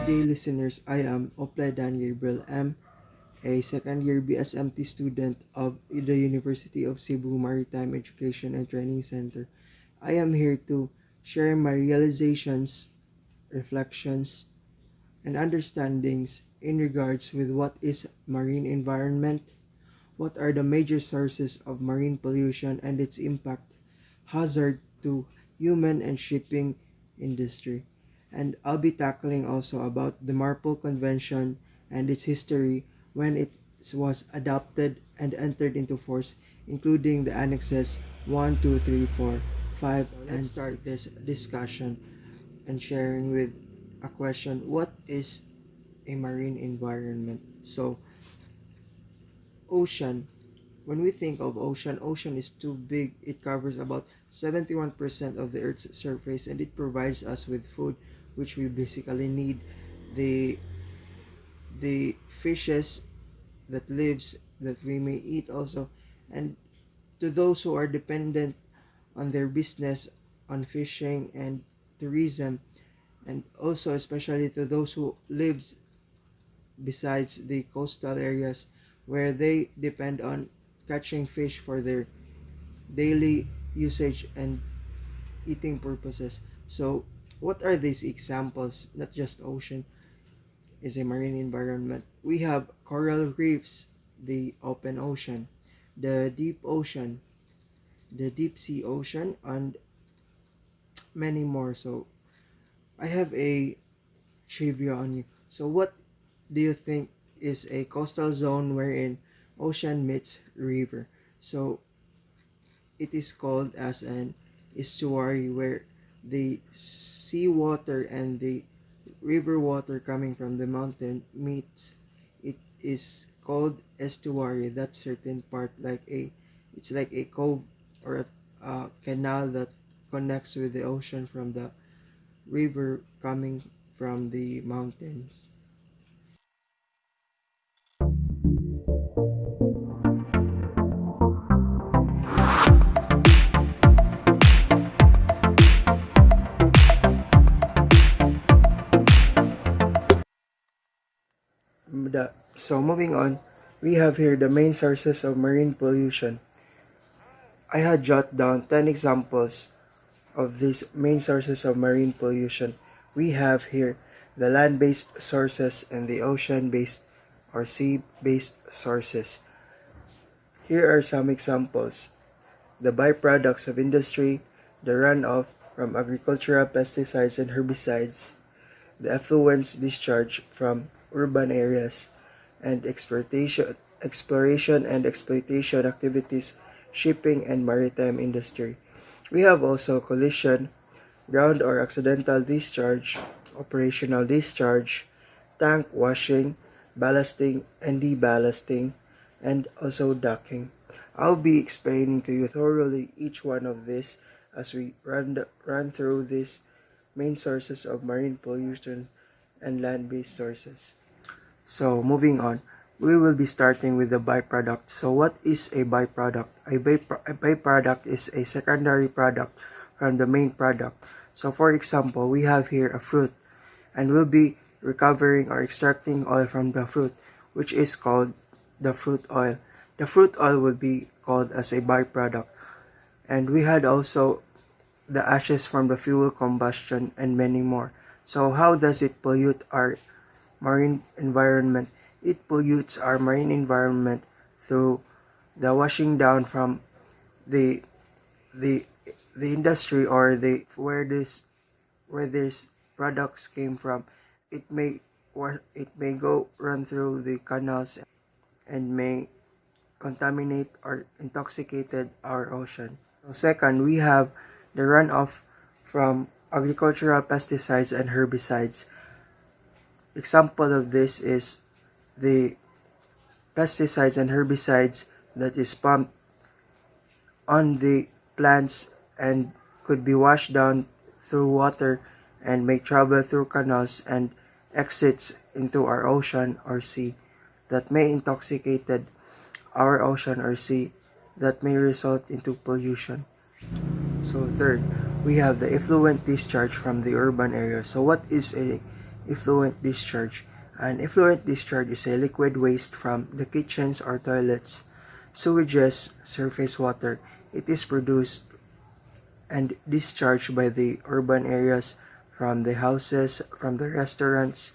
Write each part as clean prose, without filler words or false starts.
Good day, listeners. I am Dan Gabriel M., a second-year BSMT student of the University of Cebu Maritime Education and Training Center. I am here to share my realizations, reflections, and understandings in regards with what is marine environment, what are the major sources of marine pollution and its impact, hazard to human and shipping industry. And I'll be tackling also about the MARPOL Convention and its history when it was adopted and entered into force, including the annexes 1, 2, 3, 4, 5, and start this discussion and sharing with a question: what is a marine environment? So, ocean. When we think of ocean is too big. It covers about 71% of the Earth's surface, and it provides us with food, which we basically need. The fishes that lives that we may eat also, and to those who are dependent on their business on fishing and tourism, and also especially to those who lives besides the coastal areas where they depend on catching fish for their daily usage and eating purposes. So what are these examples? Not just ocean is a marine environment. We have coral reefs, the open ocean, the deep ocean, the deep sea ocean, and many more. So I have a trivia on you. So what do you think is a coastal zone wherein ocean meets river? So it is called as an estuary, where the seawater and the river water coming from the mountain meets. It is called estuary. That certain part, it's like a cove or a canal that connects with the ocean from the river coming from the mountains. So moving on, we have here the main sources of marine pollution. I had jotted down 10 examples of these main sources of marine pollution. We have here the land-based sources and the ocean-based or sea-based sources. Here are some examples: the byproducts of industry, the runoff from agricultural pesticides and herbicides, the effluents discharge from urban areas, and exploration and exploitation activities, shipping and maritime industry. We have also collision, ground or accidental discharge, operational discharge, tank washing, ballasting and deballasting, and also docking. I'll be explaining to you thoroughly each one of these as we run through these main sources of marine pollution and land-based sources. So moving on, we will be starting with the byproduct. So what is a byproduct? A byproduct is a secondary product from the main product. So for example, we have here a fruit, and we'll be recovering or extracting oil from the fruit, which is called the fruit oil. The fruit oil will be called as a byproduct. And we had also the ashes from the fuel combustion and many more. So how does it pollute our marine environment? It pollutes our marine environment through the washing down from the industry or where these products came from. It may go run through the canals and may contaminate or intoxicated our ocean. So second, we have the runoff from agricultural pesticides and herbicides. Example of this is the pesticides and herbicides that is pumped on the plants and could be washed down through water and may travel through canals and exits into our ocean or sea that may intoxicate our ocean or sea, that may result into pollution. So third, we have the effluent discharge from the urban area. So what is a effluent discharge. An effluent discharge is a liquid waste from the kitchens or toilets, sewages, surface water. It is produced and discharged by the urban areas, from the houses, from the restaurants,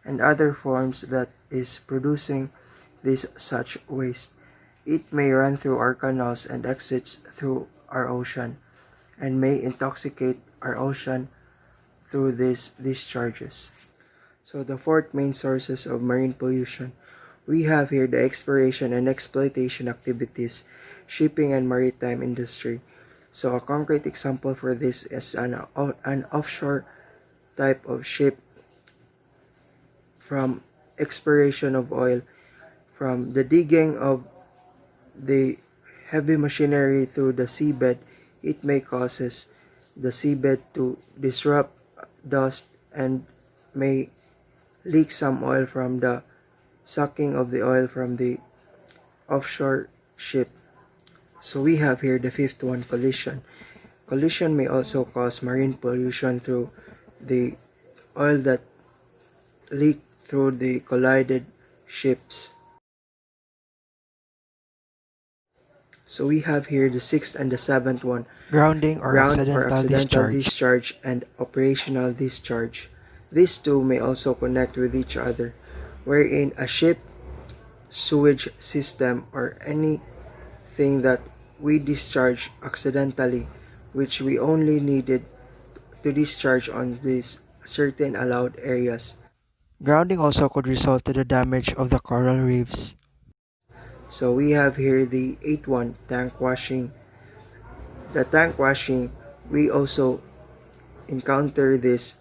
and other forms that is producing this such waste. It may run through our canals and exits through our ocean, and may intoxicate our ocean through these discharges. So the fourth main sources of marine pollution, we have here the exploration and exploitation activities, shipping and maritime industry. So a concrete example for this is an offshore type of ship, from exploration of oil, from the digging of the heavy machinery through the seabed. It may causes the seabed to disrupt, dust, and may leak some oil from the sucking of the oil from the offshore ship. So we have here the fifth one, collision. Collision may also cause marine pollution through the oil that leak through the collided ships. So we have here the sixth and the seventh one, Grounding or ground accidental or accidental discharge. discharge and operational discharge. These two may also connect with each other, wherein a ship, sewage system, or anything that we discharge accidentally, which we only needed to discharge on these certain allowed areas. Grounding also could result to the damage of the coral reefs. So we have here the eighth one, tank washing. The tank washing, we also encounter this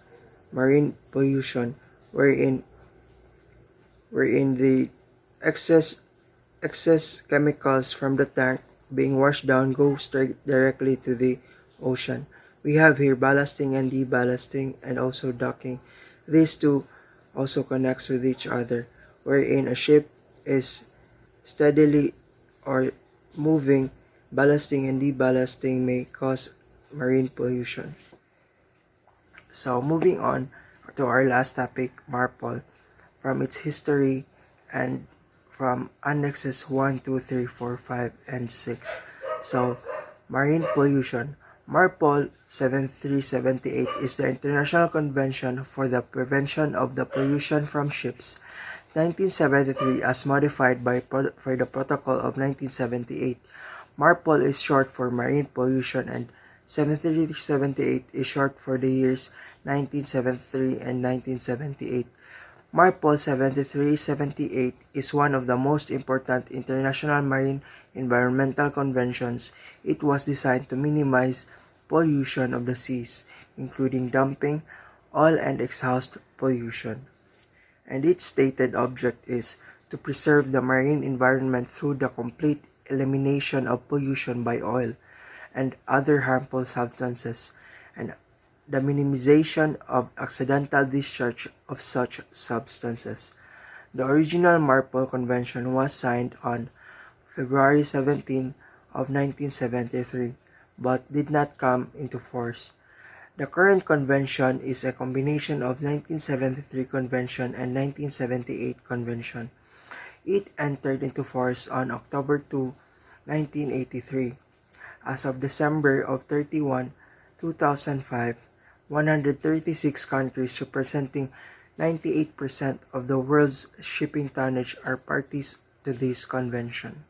marine pollution, wherein the excess chemicals from the tank being washed down go straight directly to the ocean. We have here ballasting and deballasting, and also docking. These two also connects with each other, wherein a ship is steadily or moving, ballasting and deballasting may cause marine pollution. So moving on to our last topic, MARPOL, from its history and from annexes 1, 2, 3, 4, 5, and 6. So marine pollution. MARPOL 7378 is the International Convention for the Prevention of the Pollution from Ships, 1973, as modified for the Protocol of 1978. MARPOL is short for Marine Pollution, and 7378 is short for the years 1973 and 1978. MARPOL 7378 is one of the most important international marine environmental conventions. It was designed to minimize pollution of the seas, including dumping, oil and exhaust pollution. And its stated object is to preserve the marine environment through the complete elimination of pollution by oil and other harmful substances, and the minimization of accidental discharge of such substances. The original MARPOL Convention was signed on February 17 of 1973, but did not come into force. The current convention is a combination of 1973 Convention and 1978 Convention. It entered into force on October 2, 1983. As of December of 31, 2005, 136 countries representing 98% of the world's shipping tonnage are parties to this convention.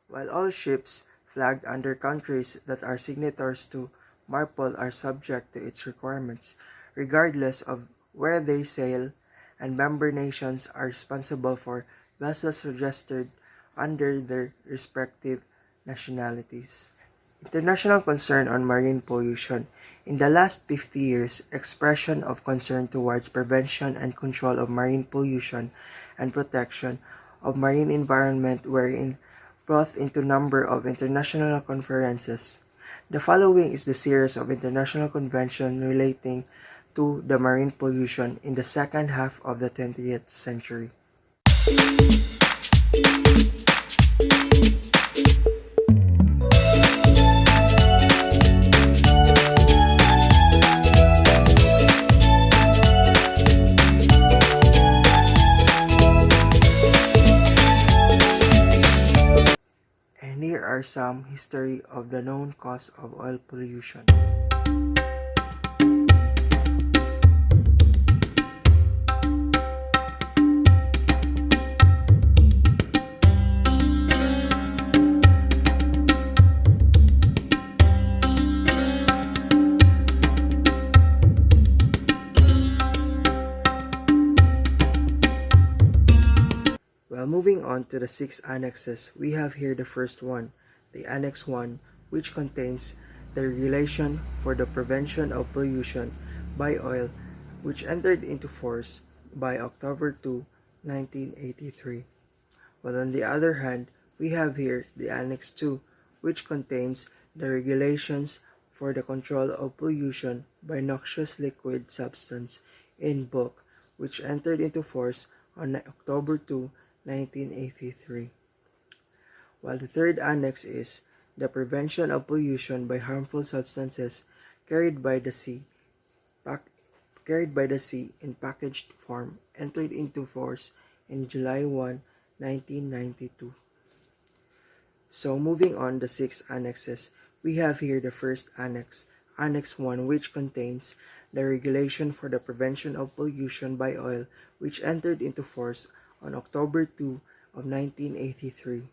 While all ships flagged under countries that are signatories to MARPOL are subject to its requirements, regardless of where they sail, and member nations are responsible for vessels registered under their respective nationalities. International concern on marine pollution. In the last 50 years, expression of concern towards prevention and control of marine pollution and protection of marine environment were brought into number of international conferences. The following is the series of international conventions relating to the marine pollution in the second half of the 20th century. are some history of the known cause of oil pollution. Well, moving on to the 6 annexes, we have here the first one, the Annex 1, which contains the regulation for the prevention of pollution by oil, which entered into force by October 2, 1983. While on the other hand, we have here the Annex 2, which contains the regulations for the control of pollution by noxious liquid substance in bulk, which entered into force on October 2, 1983. While the third annex is the prevention of pollution by harmful substances carried by the sea in packaged form, entered into force in July 1, 1992. So moving on the 6 annexes, we have here the first annex, Annex 1, which contains the regulation for the prevention of pollution by oil, which entered into force on October 2 of 1983.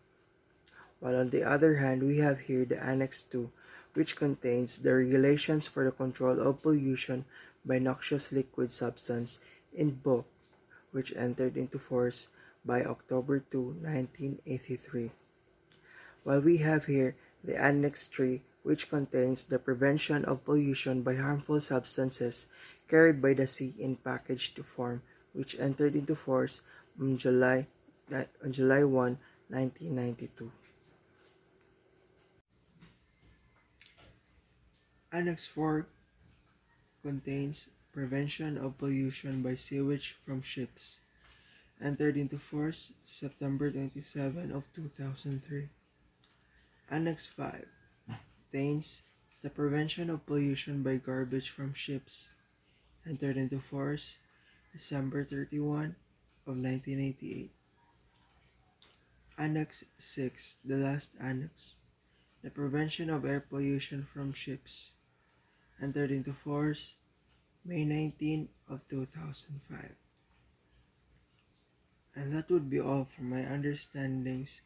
While on the other hand, we have here the Annex 2, which contains the regulations for the control of pollution by noxious liquid substance in bulk, which entered into force by October 2, 1983. While we have here the Annex 3, which contains the prevention of pollution by harmful substances carried by the sea in packaged form, which entered into force on July 1, 1992. Annex 4 contains prevention of pollution by sewage from ships, entered into force September 27 of 2003. Annex 5 contains the prevention of pollution by garbage from ships, entered into force December 31 of 1988. Annex 6, the last annex, the prevention of air pollution from ships, entered into force May 19 of 2005. And that would be all from my understandings,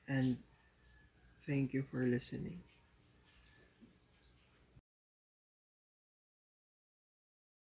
and thank you for listening.